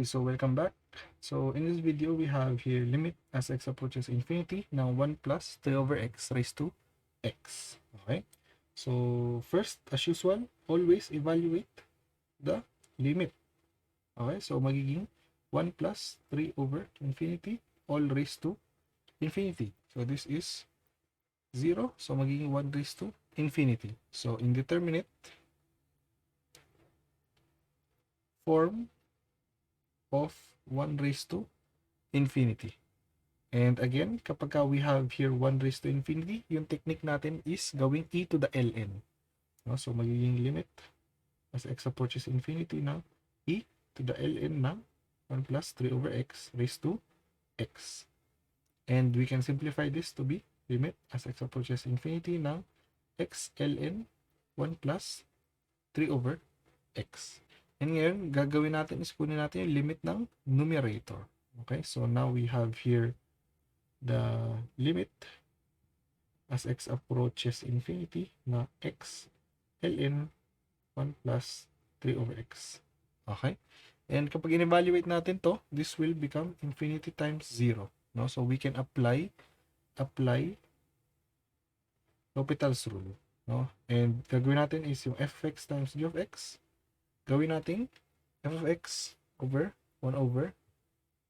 Okay, so welcome back. So in this video, we have here limit as x approaches infinity ng 1 plus 3 over x raised to x. Okay? So first, as usual, always evaluate the limit. Okay? So magiging 1 plus 3 over infinity all raised to infinity. So this is 0. So magiging 1 raised to infinity. So indeterminate form of 1 raised to infinity. And again, kapag we have here 1 raised to infinity, yung technique natin is gawing e to the ln. No? So magiging limit as x approaches infinity ng e to the ln ng 1 plus 3 over x raised to x. And we can simplify this to be limit as x approaches infinity ng x ln 1 plus 3 over x. And ngayon, gagawin natin is kunin natin yung limit ng numerator. Okay, so now we have here the limit as x approaches infinity na x ln 1 plus 3 over x. Okay, and kapag in-evaluate natin to, this will become infinity times 0. No? So we can apply L'Hopital's rule. No? And gagawin natin is yung f of x times g of x. Gawin natin f of x over 1 over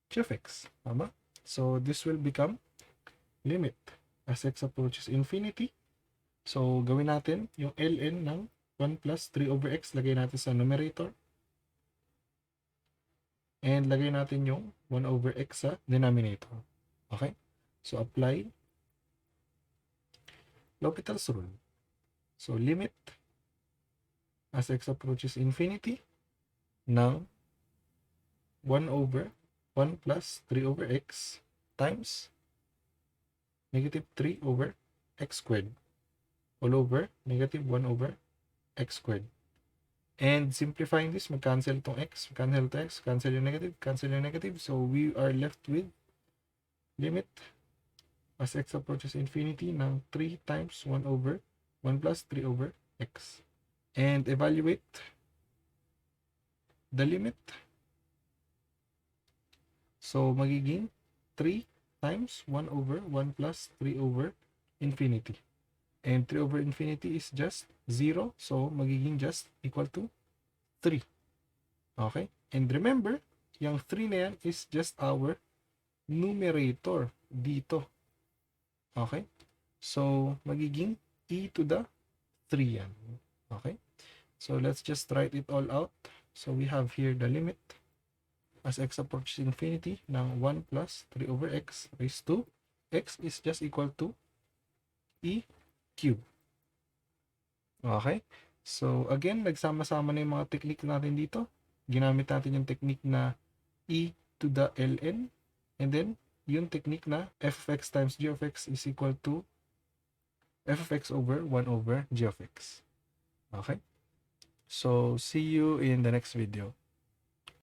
g of x. Tama? So this will become limit as x approaches infinity. So gawin natin yung ln ng 1 plus 3 over x, lagay natin sa numerator. And lagay natin yung 1 over x sa denominator. Okay? So apply L'Hopital's rule. So limit as x approaches infinity ng 1 over 1 plus 3 over x times negative 3 over x squared all over negative 1 over x squared. And simplifying this, mag-cancel itong x, cancel to x, cancel yung negative. So we are left with limit as x approaches infinity ng 3 times 1 over 1 plus 3 over x. And evaluate the limit. So magiging 3 times 1 over 1 plus 3 over infinity. And 3 over infinity is just 0. So magiging just equal to 3. Okay? And remember, yung 3 na yan is just our numerator dito. Okay? So magiging e to the 3 yan. Okay? So let's just write it all out. So we have here the limit as x approaches infinity ng 1 plus 3 over x raised to x is just equal to e cube. Okay? So again, nagsama-sama na yung mga technique natin dito. Ginamit natin yung technique na e to the ln, and then yung technique na f of x times g of x is equal to f of x over 1 over g of x. Okay? So see you in the next video.